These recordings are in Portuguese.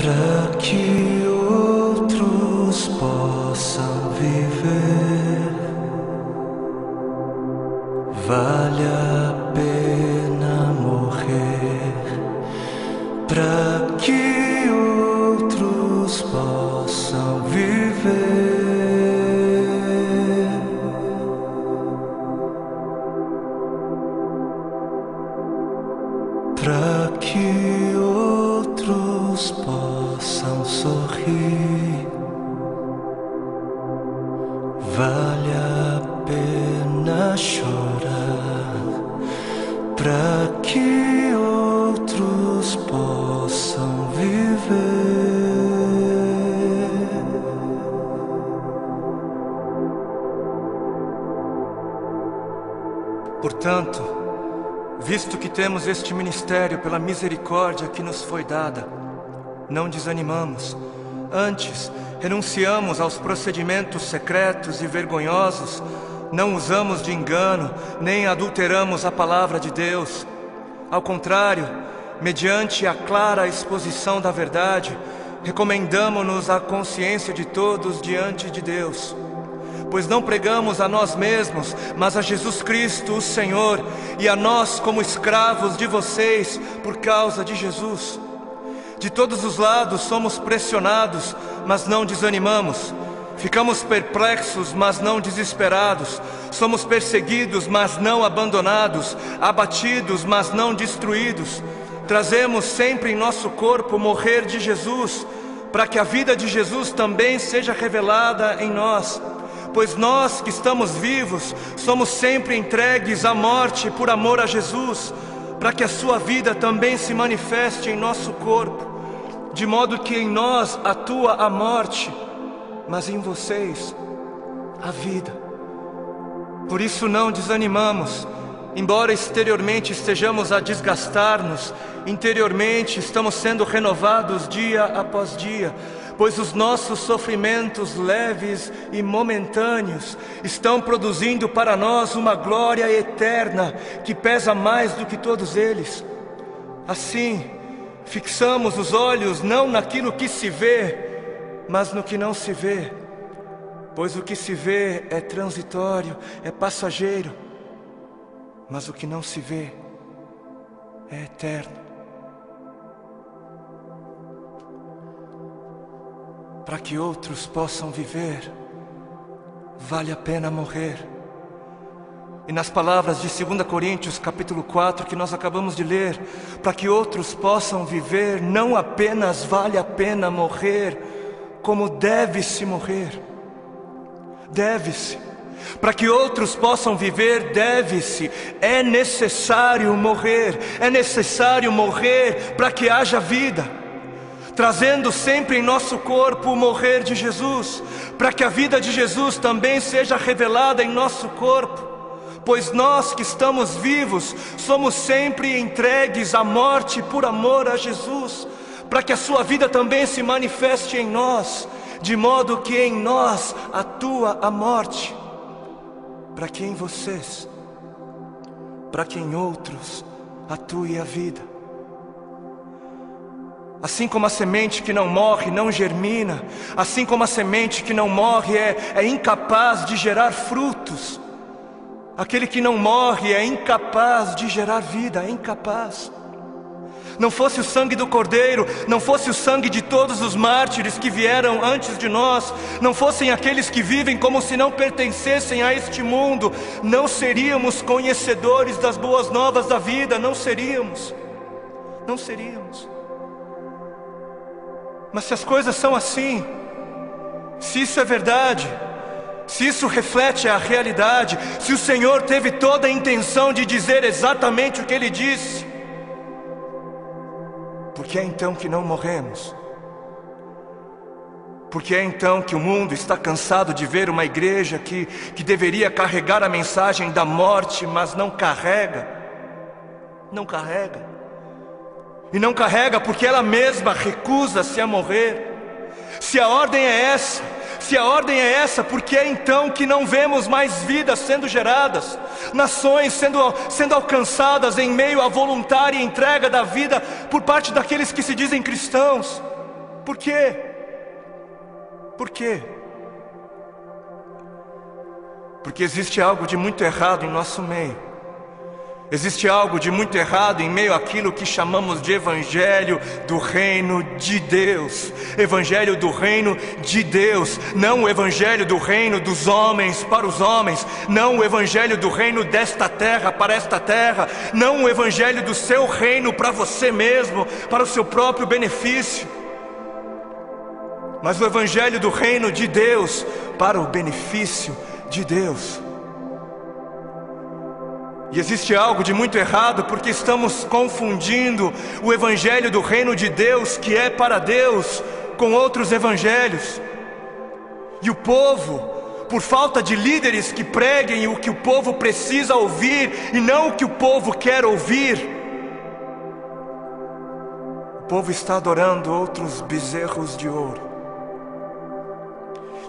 para que outros possam viver. Vale a pena morrer para que outros possam viver. Para que outros possam sorrir. Vale a pena chorar para que outros possam viver. Portanto, visto que temos este ministério pela misericórdia que nos foi dada, não desanimamos. Antes, renunciamos aos procedimentos secretos e vergonhosos, não usamos de engano, nem adulteramos a palavra de Deus. Ao contrário, mediante a clara exposição da verdade, recomendamo-nos à consciência de todos diante de Deus. Pois não pregamos a nós mesmos, mas a Jesus Cristo, o Senhor, e a nós como escravos de vocês por causa de Jesus. De todos os lados somos pressionados, mas não desanimamos. Ficamos perplexos, mas não desesperados. Somos perseguidos, mas não abandonados. Abatidos, mas não destruídos. Trazemos sempre em nosso corpo o morrer de Jesus, para que a vida de Jesus também seja revelada em nós. Pois nós que estamos vivos, somos sempre entregues à morte por amor a Jesus, para que a sua vida também se manifeste em nosso corpo, de modo que em nós atua a morte, mas em vocês a vida. Por isso não desanimamos, embora exteriormente estejamos a desgastar-nos, interiormente estamos sendo renovados dia após dia, pois os nossos sofrimentos leves e momentâneos estão produzindo para nós uma glória eterna que pesa mais do que todos eles. Assim, fixamos os olhos não naquilo que se vê, mas no que não se vê, pois o que se vê é transitório, é passageiro, mas o que não se vê é eterno. Para que outros possam viver, vale a pena morrer. E nas palavras de 2 Coríntios capítulo 4 que nós acabamos de ler, para que outros possam viver, não apenas vale a pena morrer, como deve-se morrer. Deve-se. Para que outros possam viver, deve-se. É necessário morrer. É necessário morrer para que haja vida, trazendo sempre em nosso corpo o morrer de Jesus, para que a vida de Jesus também seja revelada em nosso corpo. Pois nós que estamos vivos, somos sempre entregues à morte por amor a Jesus, para que a sua vida também se manifeste em nós, de modo que em nós atua a morte, para que em vocês, para que em outros atue a vida. Assim como a semente que não morre não germina, assim como a semente que não morre é incapaz de gerar frutos, aquele que não morre é incapaz de gerar vida, é incapaz. Não fosse o sangue do Cordeiro, não fosse o sangue de todos os mártires que vieram antes de nós, não fossem aqueles que vivem como se não pertencessem a este mundo, não seríamos conhecedores das boas novas da vida, não seríamos. Mas se as coisas são assim, se isso é verdade, se isso reflete a realidade, se o Senhor teve toda a intenção de dizer exatamente o que Ele disse, por que é então que não morremos? Por que é então que o mundo está cansado de ver uma igreja que deveria carregar a mensagem da morte, mas não carrega? Não carrega. E não carrega porque ela mesma recusa-se a morrer. Se a ordem é essa, por que é então que não vemos mais vidas sendo geradas, nações sendo alcançadas em meio à voluntária entrega da vida por parte daqueles que se dizem cristãos? Por quê? Por quê? Porque existe algo de muito errado em nosso meio. Existe algo de muito errado em meio àquilo que chamamos de Evangelho do Reino de Deus. Evangelho do Reino de Deus, não o Evangelho do Reino dos homens para os homens, não o Evangelho do Reino desta terra para esta terra, não o Evangelho do seu reino para você mesmo, para o seu próprio benefício, mas o Evangelho do Reino de Deus para o benefício de Deus. E existe algo de muito errado porque estamos confundindo o Evangelho do Reino de Deus, que é para Deus, com outros evangelhos. E o povo, por falta de líderes que preguem o que o povo precisa ouvir e não o que o povo quer ouvir, o povo está adorando outros bezerros de ouro.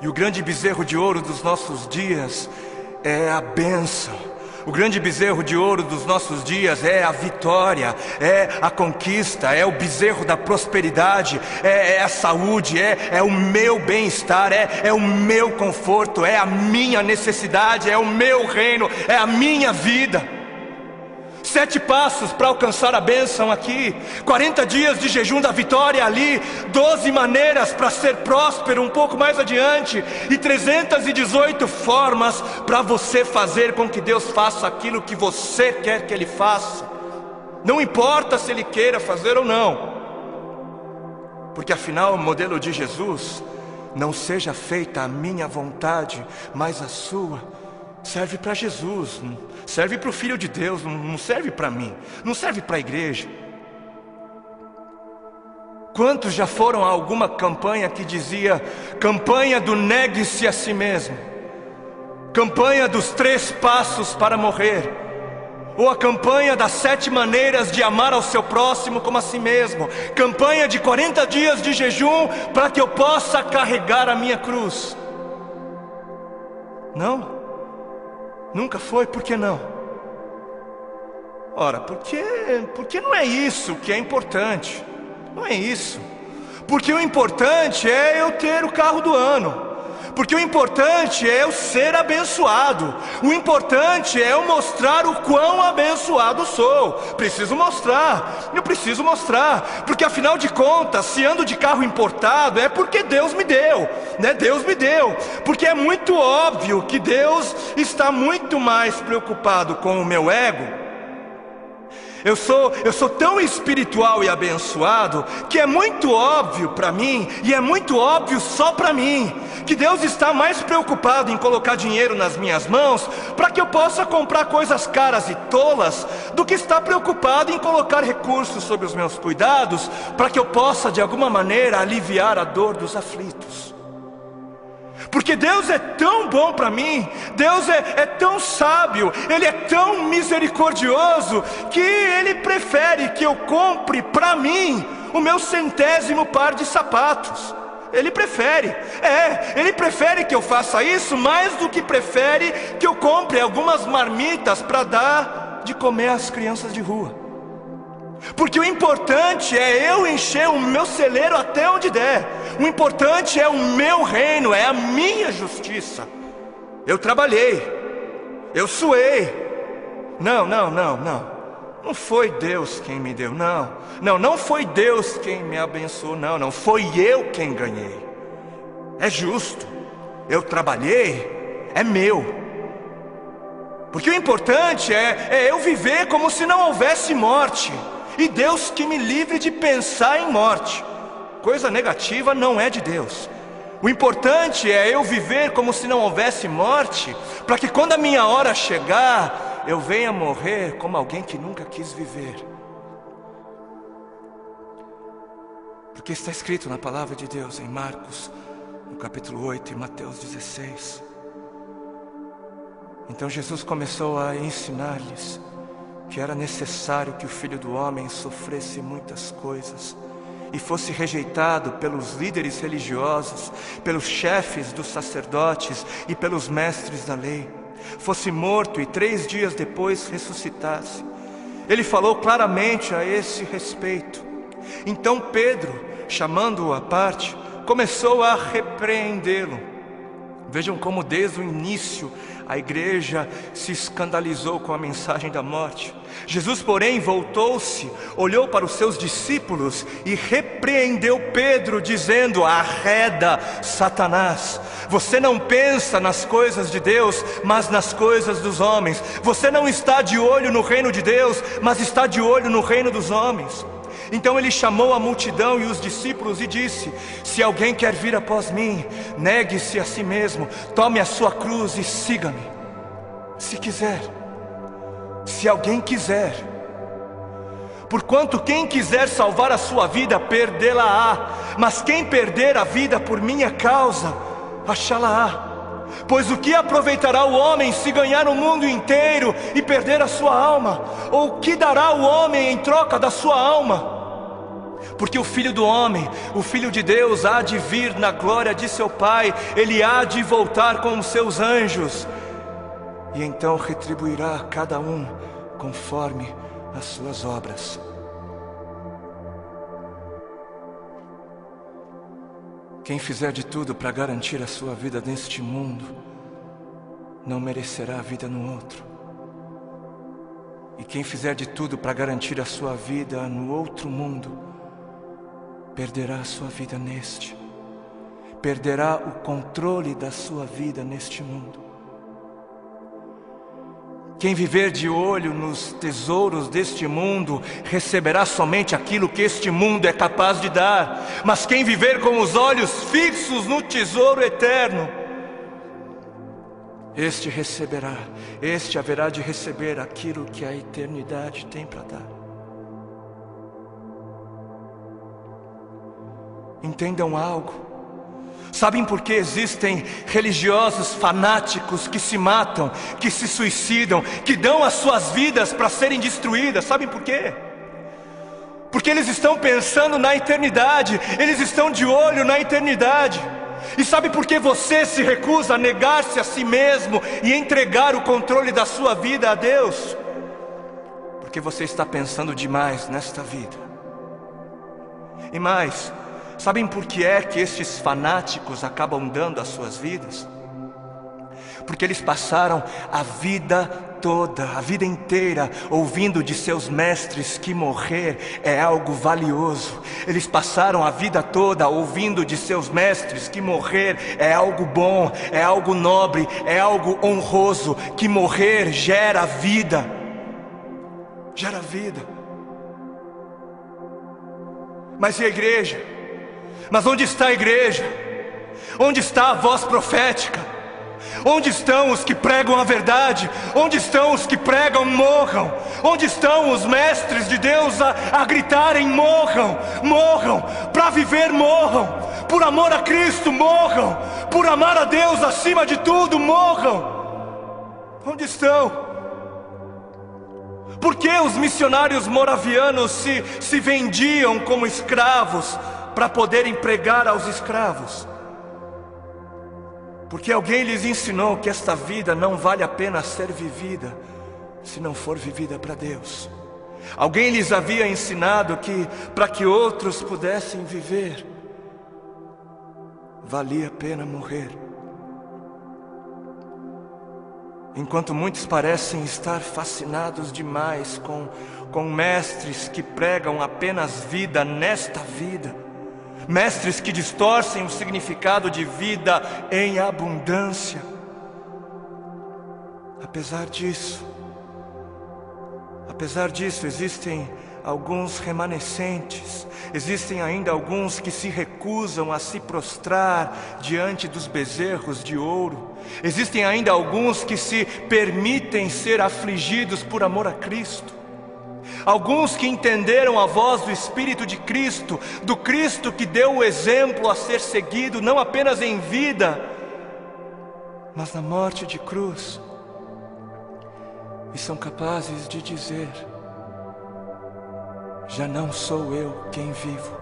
E o grande bezerro de ouro dos nossos dias é a bênção. O grande bezerro de ouro dos nossos dias é a vitória, é a conquista, é o bezerro da prosperidade, é a saúde, é o meu bem-estar, é o meu conforto, é a minha necessidade, é o meu reino, é a minha vida. 7 passos para alcançar a bênção aqui, 40 dias de jejum da vitória ali, 12 maneiras para ser próspero um pouco mais adiante, e 318 formas para você fazer com que Deus faça aquilo que você quer que Ele faça. Não importa se Ele queira fazer ou não, porque afinal o modelo de Jesus, não seja feita a minha vontade, mas a sua, serve para Jesus, serve para o Filho de Deus, não serve para mim, não serve para a igreja. Quantos já foram a alguma campanha que dizia: campanha do negue-se a si mesmo, campanha dos 3 passos para morrer, ou a campanha das 7 maneiras de amar ao seu próximo como a si mesmo, campanha de 40 dias de jejum para que eu possa carregar a minha cruz? Não? Nunca foi? Por que não? Ora, porque não é isso que é importante. Não é isso. Porque o importante é eu ter o carro do ano. Porque o importante é eu ser abençoado. O importante é eu mostrar o quão abençoado sou. Preciso mostrar. Eu preciso mostrar. Porque afinal de contas, se ando de carro importado, é porque Deus me deu, né? Deus me deu. Porque é muito óbvio que Deus está muito mais preocupado com o meu ego. Eu sou tão espiritual e abençoado que é muito óbvio para mim, e é muito óbvio só para mim, que Deus está mais preocupado em colocar dinheiro nas minhas mãos para que eu possa comprar coisas caras e tolas, do que está preocupado em colocar recursos sob os meus cuidados para que eu possa de alguma maneira aliviar a dor dos aflitos. Porque Deus é tão bom para mim, Deus é tão sábio, Ele é tão misericordioso, que Ele prefere que eu compre para mim o meu 100º par de sapatos. Ele prefere, Ele prefere que eu faça isso mais do que prefere que eu compre algumas marmitas para dar de comer às crianças de rua. Porque o importante é eu encher o meu celeiro até onde der. O importante é o meu reino, é a minha justiça. Eu trabalhei, eu suei. Não foi Deus quem me deu, não foi Deus quem me abençoou, não foi eu quem ganhei. É justo, eu trabalhei, é meu. Porque o importante é eu viver como se não houvesse morte. E Deus que me livre de pensar em morte. Coisa negativa não é de Deus. O importante é eu viver como se não houvesse morte, para que quando a minha hora chegar, eu venha morrer como alguém que nunca quis viver. Porque está escrito na palavra de Deus em Marcos, no capítulo 8 e Mateus 16. Então Jesus começou a ensinar-lhes que era necessário que o Filho do Homem sofresse muitas coisas e fosse rejeitado pelos líderes religiosos, pelos chefes dos sacerdotes e pelos mestres da lei, fosse morto e 3 dias depois ressuscitasse. Ele falou claramente a esse respeito. Então Pedro chamando-o à parte, começou a repreendê-lo. Vejam como desde o início a igreja se escandalizou com a mensagem da morte. Jesus, porém, voltou-se, olhou para os seus discípulos e repreendeu Pedro, dizendo: arreda, Satanás, você não pensa nas coisas de Deus, mas nas coisas dos homens. Você não está de olho no reino de Deus, mas está de olho no reino dos homens. Então ele chamou a multidão e os discípulos e disse: se alguém quer vir após mim, negue-se a si mesmo, tome a sua cruz e siga-me. Se quiser, se alguém quiser. Porquanto quem quiser salvar a sua vida, perdê-la-á, mas quem perder a vida por minha causa, achá-la-á. Pois o que aproveitará o homem se ganhar o mundo inteiro e perder a sua alma? Ou o que dará o homem em troca da sua alma? Porque o Filho do Homem, o Filho de Deus, há de vir na glória de seu Pai. Ele há de voltar com os seus anjos, e então retribuirá a cada um conforme as suas obras. Quem fizer de tudo para garantir a sua vida neste mundo, não merecerá a vida no outro. E quem fizer de tudo para garantir a sua vida no outro mundo, perderá a sua vida neste. Perderá o controle da sua vida neste mundo. Quem viver de olho nos tesouros deste mundo, receberá somente aquilo que este mundo é capaz de dar. Mas quem viver com os olhos fixos no tesouro eterno, este receberá, este haverá de receber aquilo que a eternidade tem para dar. Entendam algo. Sabem por que existem religiosos fanáticos que se matam, que se suicidam, que dão as suas vidas para serem destruídas? Sabem por quê? Porque eles estão pensando na eternidade, eles estão de olho na eternidade. E sabe por que você se recusa a negar-se a si mesmo e entregar o controle da sua vida a Deus? Porque você está pensando demais nesta vida. E mais, sabem por que é que estes fanáticos acabam dando as suas vidas? Porque eles passaram a vida toda, a vida inteira, ouvindo de seus mestres que morrer é algo valioso. Eles passaram a vida toda ouvindo de seus mestres que morrer é algo bom, é algo nobre, é algo honroso, que morrer gera vida. Gera vida. Mas e a igreja? Mas onde está a igreja? Onde está a voz profética? Onde estão os que pregam a verdade? Onde estão os que pregam morram? Onde estão os mestres de Deus a gritarem morram? Morram, para viver morram, por amor a Cristo morram, por amar a Deus acima de tudo morram. Onde estão? Por que os missionários moravianos se vendiam como escravos para poderem pregar aos escravos? Porque alguém lhes ensinou que esta vida não vale a pena ser vivida se não for vivida para Deus. Alguém lhes havia ensinado que para que outros pudessem viver, valia a pena morrer. Enquanto muitos parecem estar fascinados demais com mestres que pregam apenas vida nesta vida, mestres que distorcem o significado de vida em abundância. Apesar disso, existem alguns remanescentes, existem ainda alguns que se recusam a se prostrar diante dos bezerros de ouro, existem ainda alguns que se permitem ser afligidos por amor a Cristo. Alguns que entenderam a voz do Espírito de Cristo, do Cristo que deu o exemplo a ser seguido, não apenas em vida, mas na morte de cruz, e são capazes de dizer: já não sou eu quem vivo,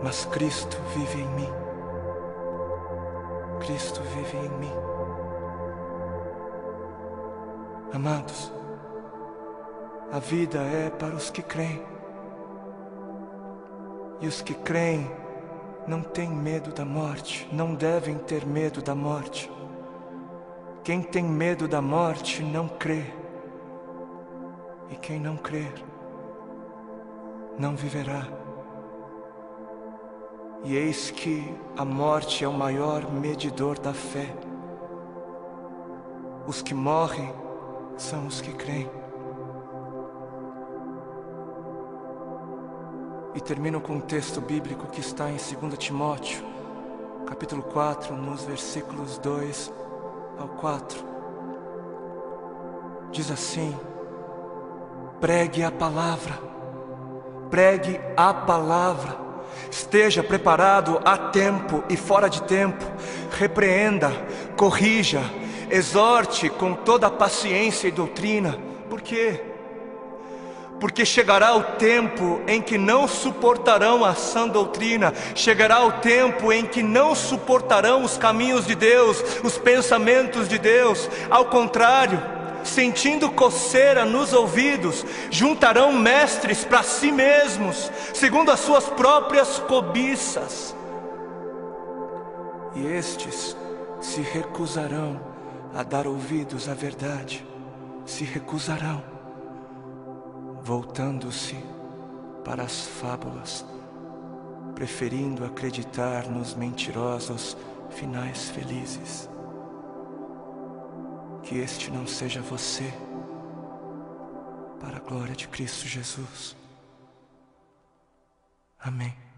mas Cristo vive em mim. Cristo vive em mim. Amados, a vida é para os que creem. E os que creem não têm medo da morte, não devem ter medo da morte. Quem tem medo da morte não crê. E quem não crer, não viverá. E eis que a morte é o maior medidor da fé. Os que morrem são os que creem. E termino com um texto bíblico que está em 2 Timóteo, capítulo 4, nos versículos 2 ao 4. Diz assim: pregue a palavra, pregue a palavra, esteja preparado a tempo e fora de tempo, repreenda, corrija, exorte com toda a paciência e doutrina. Por quê? Porque chegará o tempo em que não suportarão a sã doutrina, chegará o tempo em que não suportarão os caminhos de Deus, os pensamentos de Deus. Ao contrário, sentindo coceira nos ouvidos, juntarão mestres para si mesmos, segundo as suas próprias cobiças. E estes se recusarão a dar ouvidos à verdade, se recusarão, voltando-se para as fábulas, preferindo acreditar nos mentirosos finais felizes. Que este não seja você, para a glória de Cristo Jesus. Amém.